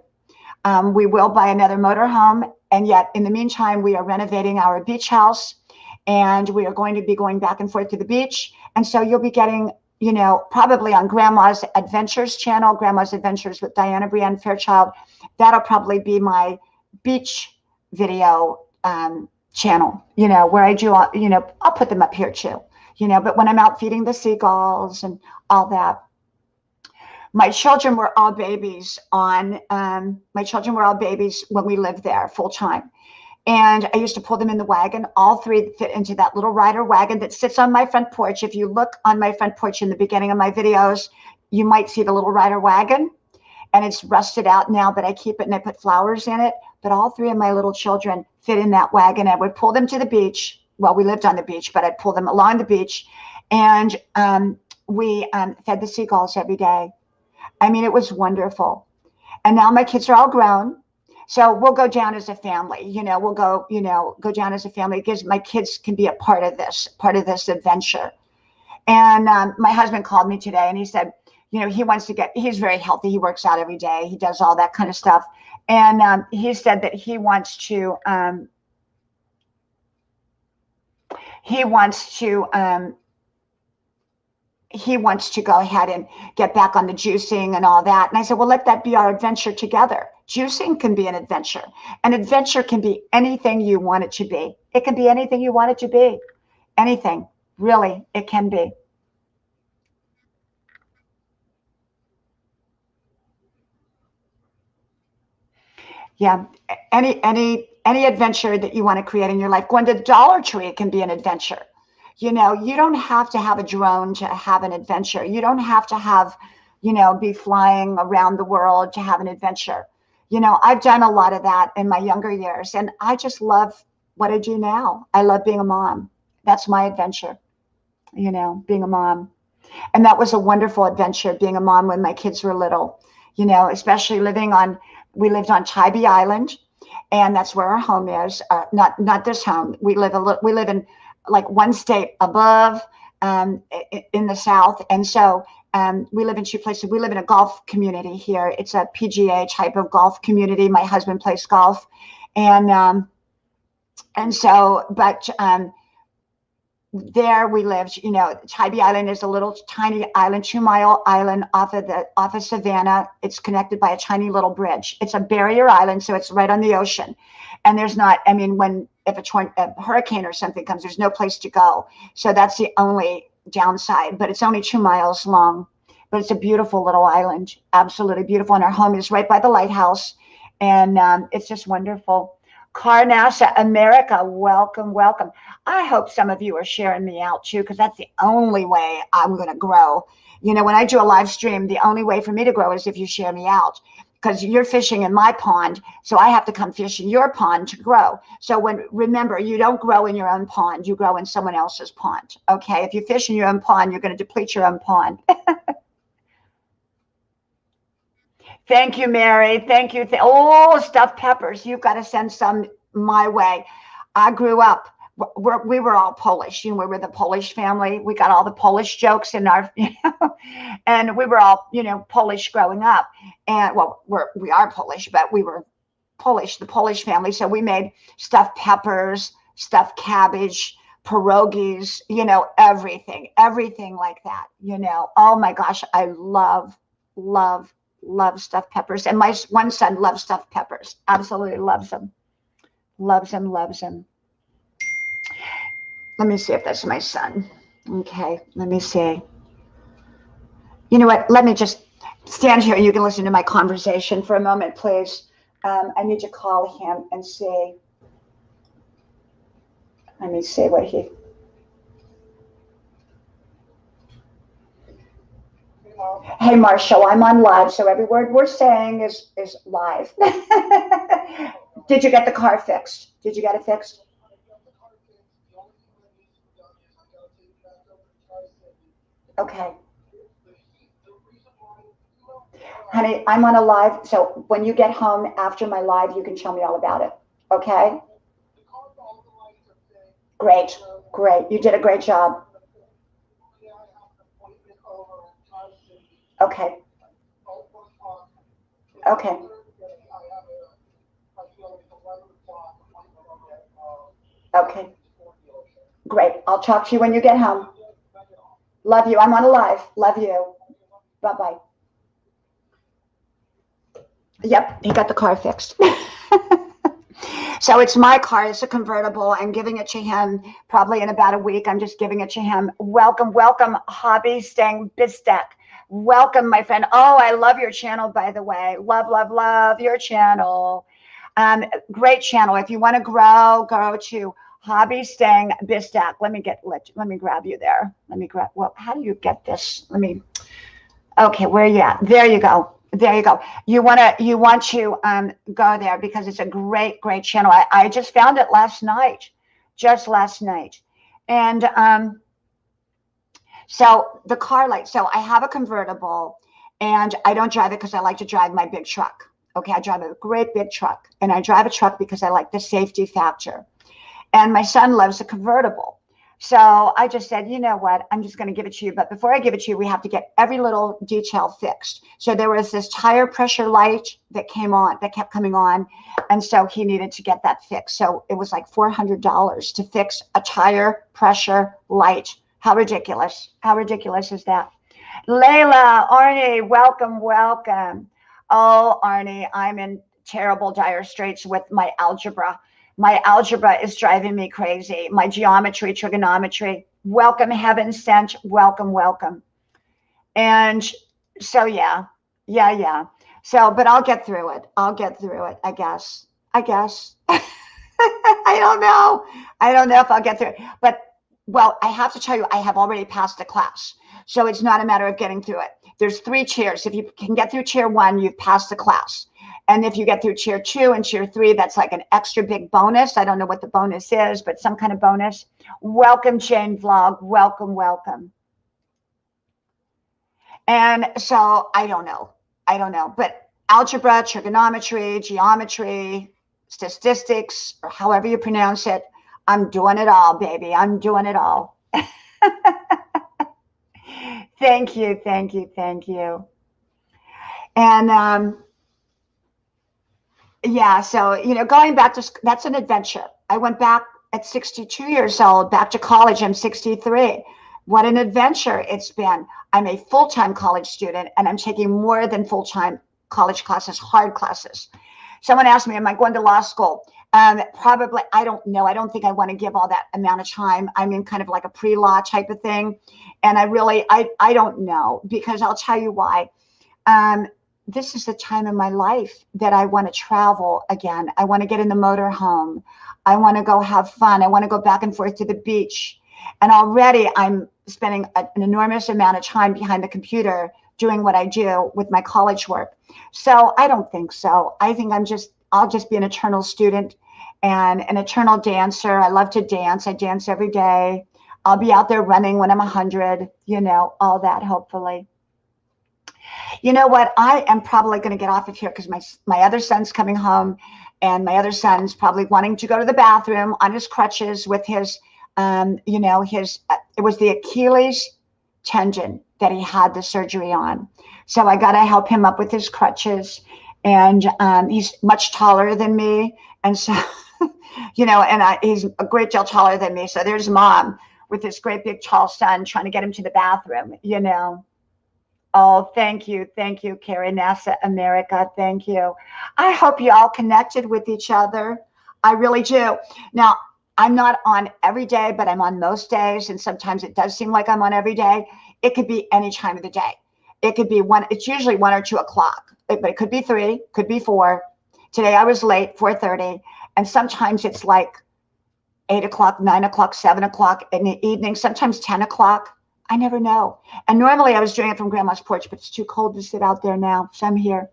We will buy another motorhome. And yet, in the meantime, we are renovating our beach house, and we are going to be going back and forth to the beach. And so you'll be getting, you know, probably on Grandma's Adventures channel, Grandma's Adventures with Diana Brienne Fairchild. That'll probably be my beach video channel, you know, where I do, you know, I'll put them up here too, you know, but when I'm out feeding the seagulls and all that. My children were all babies my children were all babies when we lived there full time. And I used to pull them in the wagon. All three fit into that little rider wagon that sits on my front porch. If you look on my front porch in the beginning of my videos, you might see the little rider wagon. And it's rusted out now, but I keep it and I put flowers in it. But all three of my little children fit in that wagon. I would pull them to the beach. Well, we lived on the beach, but I'd pull them along the beach. And we fed the seagulls every day. I mean, it was wonderful. And now my kids are all grown. So we'll go down as a family, you know, we'll go, you know, go down as a family. It gives my kids can be a part of this adventure. And my husband called me today and he said, you know, he wants to he's very healthy. He works out every day. He does all that kind of stuff. And he said that he wants to go ahead and get back on the juicing and all that. And I said, well, let that be our adventure together. Juicing can be an adventure. An adventure can be anything you want it to be. It can be anything you want it to be. Anything, really, it can be. Yeah, any adventure that you want to create in your life. Going to the Dollar Tree can be an adventure. You know, you don't have to have a drone to have an adventure. You don't have to have, you know, be flying around the world to have an adventure. You know, I've done a lot of that in my younger years, and I just love what I do now. I love being a mom. That's my adventure, you know, being a mom. And that was a wonderful adventure, being a mom when my kids were little, you know, especially we lived on Tybee Island, and that's where our home is. Not this home. We live in like one state above in the South. And so we live in two places. We live in a golf community here. It's a PGA type of golf community. My husband plays golf. And so, but there we lived, you know, Tybee Island is a little tiny island, 2 mile island off of Savannah. It's connected by a tiny little bridge. It's a barrier island, so it's right on the ocean. And there's not, I mean, if a hurricane or something comes, there's no place to go. So that's the only downside, but it's only 2 miles long. But it's a beautiful little island, absolutely beautiful. And our home is right by the lighthouse. And it's just wonderful. Carnassa America, welcome, welcome. I hope some of you are sharing me out too, because that's the only way I'm going to grow. You know, when I do a live stream, the only way for me to grow is if you share me out, because you're fishing in my pond. So I have to come fish in your pond to grow. So remember, you don't grow in your own pond, you grow in someone else's pond. Okay. If you fish in your own pond, you're going to deplete your own pond. Thank you, Mary. Thank you. Stuffed peppers. You've got to send some my way. I grew up, we were all Polish. You know, we were the Polish family. We got all the Polish jokes in our, you know, and we were all, you know, Polish growing up. And well, we are Polish, but we were Polish, the Polish family. So we made stuffed peppers, stuffed cabbage, pierogies, you know, everything like that, you know. Oh my gosh, I love stuffed peppers. And my one son loves stuffed peppers. Absolutely loves them. Loves them, loves them. Let me see if that's my son. Okay, let me see. You know what? Let me just stand here and you can listen to my conversation for a moment, please. I need to call him and see. Let me see what he. Hey, Marshall, I'm on live, so every word we're saying is live. Did you get the car fixed? Did you get it fixed? Okay. Honey, I'm on a live, so when you get home after my live, you can tell me all about it. Okay? Great. Great. You did a great job. Okay. Okay. Okay, great. I'll talk to you when you get home. Love you. I'm on a live. Love you. Bye-bye. Yep, he got the car fixed. So it's my car. It's a convertible. I'm giving it to him probably in about a week. I'm just giving it to him. Welcome, welcome, Hobby Stang Bistek. Welcome, my friend. Oh, I love your channel, by the way. Love, love, love your channel. Great channel. If you want to grow, go to Hobby Stang Bistek. Let me grab you there. Let me grab. Well, how do you get this? Okay, where are you at? There you go. There you go. You want to go there because it's a great, great channel. I just found it last night, just last night. And so the car light, so I have a convertible and I don't drive it because I like to drive my big truck. Okay, I drive a great big truck and I drive a truck because I like the safety factor. And my son loves a convertible. So I just said, you know what, I'm just going to give it to you. But before I give it to you, we have to get every little detail fixed. So there was this tire pressure light that came on, that kept coming on. And so he needed to get that fixed. So it was like $400 to fix a tire pressure light. How ridiculous. How ridiculous is that? Layla, Arnie, welcome, welcome. Oh, Arnie, I'm in terrible dire straits with my algebra. My algebra is driving me crazy. My geometry, trigonometry. Welcome, heaven sent. Welcome, welcome. And so, yeah. So, but I'll get through it. I'll get through it, I guess. I don't know. I don't know if I'll get through it. But, well, I have to tell you, I have already passed the class. So it's not a matter of getting through it. There's 3 chairs. If you can get through chair 1, you've passed the class. And if you get through chair 2 and chair 3, that's like an extra big bonus. I don't know what the bonus is, but some kind of bonus. Welcome, Jane Vlog. Welcome, welcome. And so I don't know. But algebra, trigonometry, geometry, statistics, or however you pronounce it, I'm doing it all, baby. I'm doing it all. Thank you, thank you, thank you. And yeah, so, you know, going back to, that's an adventure. I went back at 62 years old, back to college. I'm 63. What an adventure it's been. I'm a full-time college student and I'm taking more than full-time college classes, hard classes. Someone asked me, am I going to law school? Probably, I don't know. I don't think I want to give all that amount of time. I'm in kind of like a pre-law type of thing. And I don't know, because I'll tell you why. This is the time in my life that I want to travel again. I want to get in the motorhome. I want to go have fun. I want to go back and forth to the beach. And already I'm spending an enormous amount of time behind the computer doing what I do with my college work. So I don't think so. I think I'll just be an eternal student and an eternal dancer. I love to dance. I dance every day. I'll be out there running when I'm 100, you know, all that, hopefully. You know what? I am probably going to get off of here because my other son's coming home, and my other son's probably wanting to go to the bathroom on his crutches with his, you know, it was the Achilles tendon that he had the surgery on. So I got to help him up with his crutches, and he's much taller than me. And so, you know, and he's a great deal taller than me. So there's mom with this great big tall son trying to get him to the bathroom, you know. Oh, thank you, Carrie, NASA America, thank you. I hope you all connected with each other. I really do. Now, I'm not on every day, but I'm on most days, and sometimes it does seem like I'm on every day. It could be any time of the day. It could be it's usually 1 or 2 o'clock, but it could be 3, could be 4. Today I was late, 4:30, and sometimes it's like 8 o'clock, 9 o'clock, 7 o'clock in the evening, sometimes 10 o'clock. I never know. And normally I was doing it from grandma's porch, but it's too cold to sit out there now. So I'm here.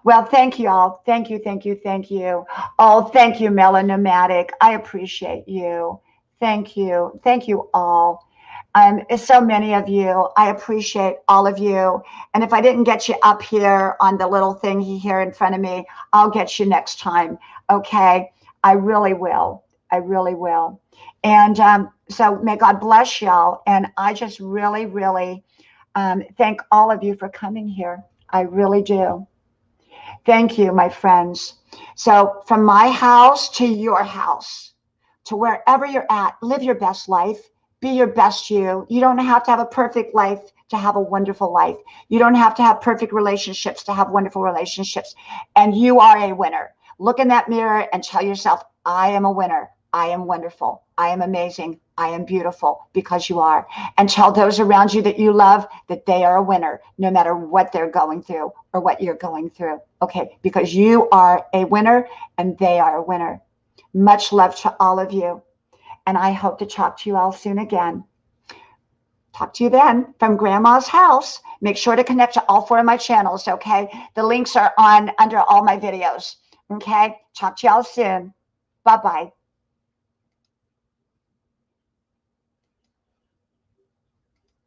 Well, thank you all. Thank you, thank you, thank you. Oh, thank you, Melanomadic. I appreciate you. Thank you. Thank you all. So many of you. I appreciate all of you. And if I didn't get you up here on the little thing here in front of me, I'll get you next time. Okay? I really will. I really will. And so may God bless y'all. And I just really, really thank all of you for coming here. I really do. Thank you, my friends. So from my house to your house, to wherever you're at, live your best life. Be your best you. You don't have to have a perfect life to have a wonderful life. You don't have to have perfect relationships to have wonderful relationships. And you are a winner. Look in that mirror and tell yourself, I am a winner. I am wonderful. I am amazing. I am beautiful, because you are. And tell those around you that you love that they are a winner, no matter what they're going through or what you're going through. Okay, because you are a winner and they are a winner. Much love to all of you. And I hope to talk to you all soon again. Talk to you then from Grandma's house. Make sure to connect to all 4 of my channels, okay? The links are on under all my videos, okay? Talk to y'all soon. Bye-bye.